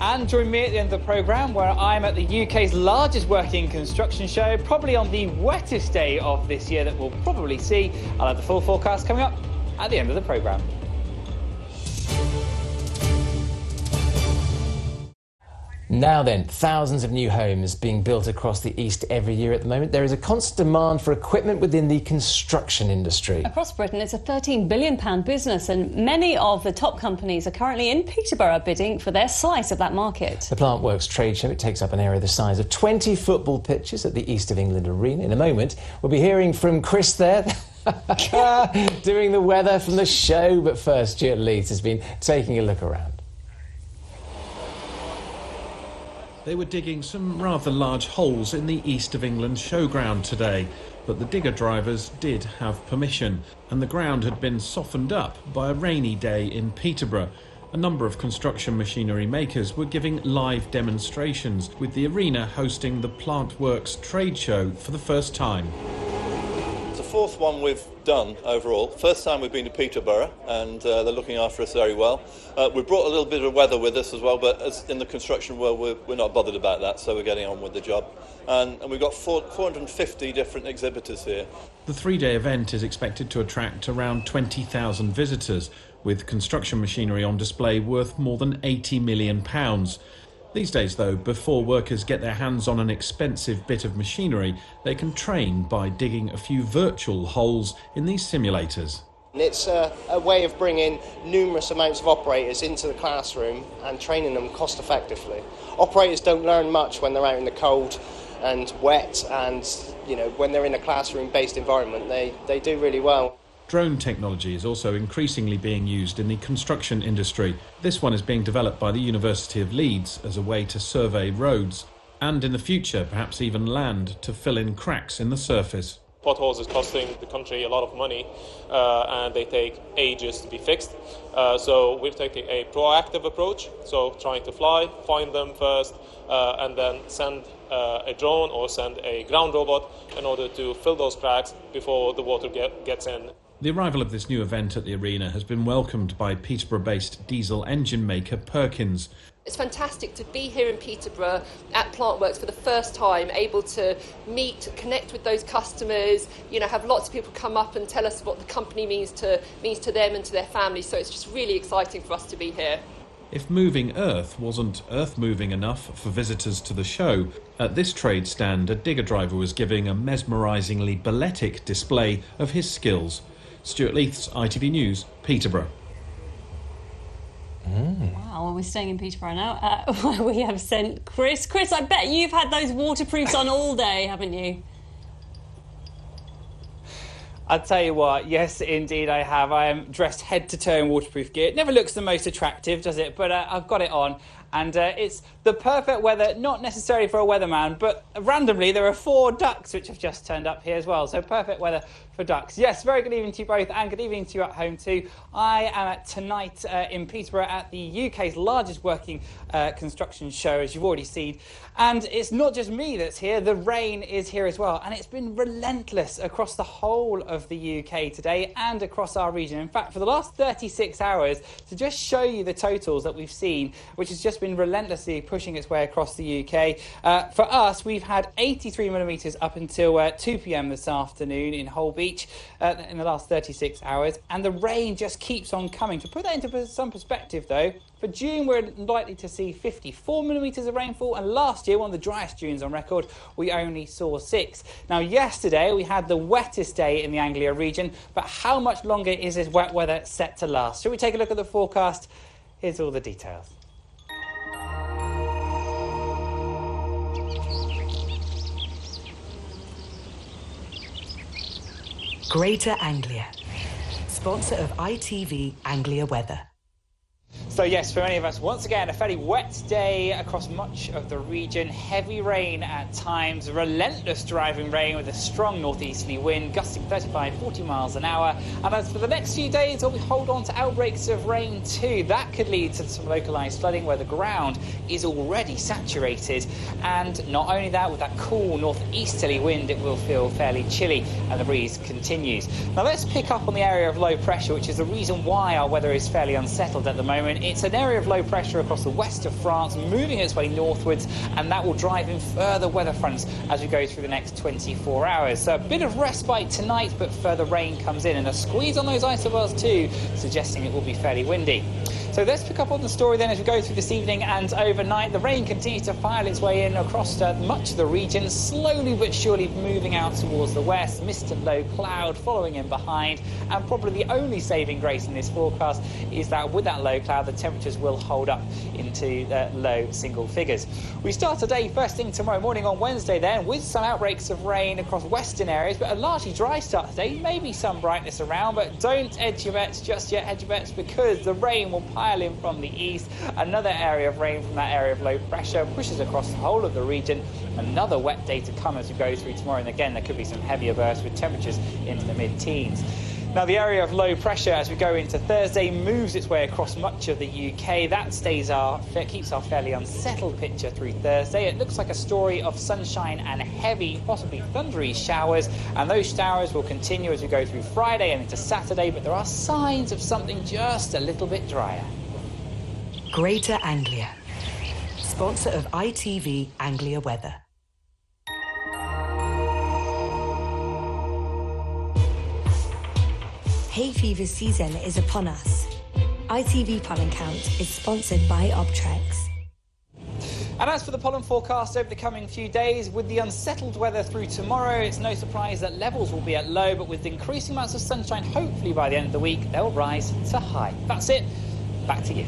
And join me at the end of the programme where I'm at the UK's largest working construction show, probably on the wettest day of this year that we'll probably see. I'll have the full forecast coming up at the end of the programme. Now then, thousands of new homes being built across the East every year at the moment. There is a constant demand for equipment within the construction industry. Across Britain, it's a £13 billion business, and many of the top companies are currently in Peterborough bidding for their slice of that market. The Plantworx trade show, it takes up an area the size of 20 football pitches at the East of England Arena. In a moment, we'll be hearing from Chris there, doing the weather from the show. But first, Stuart Leithe has been taking a look around. They were digging some rather large holes in the East of England showground today, but the digger drivers did have permission, and the ground had been softened up by a rainy day in Peterborough. A number of construction machinery makers were giving live demonstrations, with the arena hosting the Plantworx trade show for the first time. It's the fourth one we've done overall. First time we've been to Peterborough, and they're looking after us very well. We brought a little bit of weather with us as well, but as in the construction world we're not bothered about that, so we're getting on with the job. And we've got 450 different exhibitors here. The three-day event is expected to attract around 20,000 visitors, with construction machinery on display worth more than £80 million. These days, though, before workers get their hands on an expensive bit of machinery, they can train by digging a few virtual holes in these simulators. It's a way of bringing numerous amounts of operators into the classroom and training them cost effectively. Operators don't learn much when they're out in the cold and wet, and when they're in a classroom-based environment, they do really well. Drone technology is also increasingly being used in the construction industry. This one is being developed by the University of Leeds as a way to survey roads, and in the future perhaps even land to fill in cracks in the surface. Potholes is costing the country a lot of money, and they take ages to be fixed. So we're taking a proactive approach, so trying to fly, find them first, and then send a drone or send a ground robot in order to fill those cracks before the water gets in. The arrival of this new event at the arena has been welcomed by Peterborough-based diesel engine maker Perkins. It's fantastic to be here in Peterborough at Plantworx for the first time, able to meet, connect with those customers, have lots of people come up and tell us what the company means to them and to their families. So it's just really exciting for us to be here. If moving earth wasn't earth-moving enough for visitors to the show, at this trade stand a digger driver was giving a mesmerisingly balletic display of his skills. Stuart Leith's ITV News, Peterborough. Wow, well, we're staying in Peterborough now. We have sent Chris. Chris, I bet you've had those waterproofs on all day, haven't you? I'll tell you what, yes, indeed I have. I am dressed head to toe in waterproof gear. It never looks the most attractive, does it? But I've got it on. And it's the perfect weather, not necessarily for a weatherman, but randomly there are 4 ducks which have just turned up here as well. So perfect weather for ducks. Yes, very good evening to you both, and good evening to you at home too. I am tonight in Peterborough at the UK's largest working construction show, as you've already seen. And it's not just me that's here, the rain is here as well. And it's been relentless across the whole of the UK today and across our region. In fact, for the last 36 hours, to just show you the totals that we've seen, which has just been relentlessly pushing its way across the UK. For us, we've had 83 millimetres up until 2 p.m. this afternoon in Holbeach in the last 36 hours, and the rain just keeps on coming. To put that into some perspective though, for June we're likely to see 54 millimetres of rainfall, and last year, one of the driest Junes on record, we only saw 6. Now yesterday we had the wettest day in the Anglia region, but how much longer is this wet weather set to last? Shall we take a look at the forecast? Here's all the details. Greater Anglia, sponsor of ITV Anglia Weather. So yes, for many of us, once again, a fairly wet day across much of the region. Heavy rain at times, relentless driving rain with a strong northeasterly wind, gusting 35, 40 miles an hour. And as for the next few days, we'll hold on to outbreaks of rain too. That could lead to some localised flooding where the ground is already saturated. And not only that, with that cool northeasterly wind, it will feel fairly chilly and the breeze continues. Now let's pick up on the area of low pressure, which is the reason why our weather is fairly unsettled at the moment. It's an area of low pressure across the west of France, moving its way northwards, and that will drive in further weather fronts as we go through the next 24 hours. So a bit of respite tonight, but further rain comes in, and a squeeze on those isobars too, suggesting it will be fairly windy. So let's pick up on the story then as we go through this evening and overnight. The rain continues to file its way in across much of the region, slowly but surely moving out towards the west. Mist and low cloud following in behind, and probably the only saving grace in this forecast is that with that low cloud, the temperatures will hold up into low single figures. We start today first thing tomorrow morning on Wednesday then with some outbreaks of rain across western areas, but a largely dry start today. Maybe some brightness around, but don't hedge your bets just yet, hedge your bets, because the rain will pile in from the east. Another area of rain from that area of low pressure pushes across the whole of the region. Another wet day to come as we go through tomorrow, and again there could be some heavier bursts with temperatures into the mid-teens. Now, the area of low pressure as we go into Thursday moves its way across much of the UK. That keeps our fairly unsettled picture through Thursday. It looks like a story of sunshine and heavy, possibly thundery showers, and those showers will continue as we go through Friday and into Saturday, but there are signs of something just a little bit drier. Greater Anglia, sponsor of ITV Anglia Weather. Hay fever season is upon us. ITV Pollen Count is sponsored by Optrex. And as for the pollen forecast over the coming few days, with the unsettled weather through tomorrow, it's no surprise that levels will be at low, but with increasing amounts of sunshine, hopefully by the end of the week, they'll rise to high. That's it. Back to you.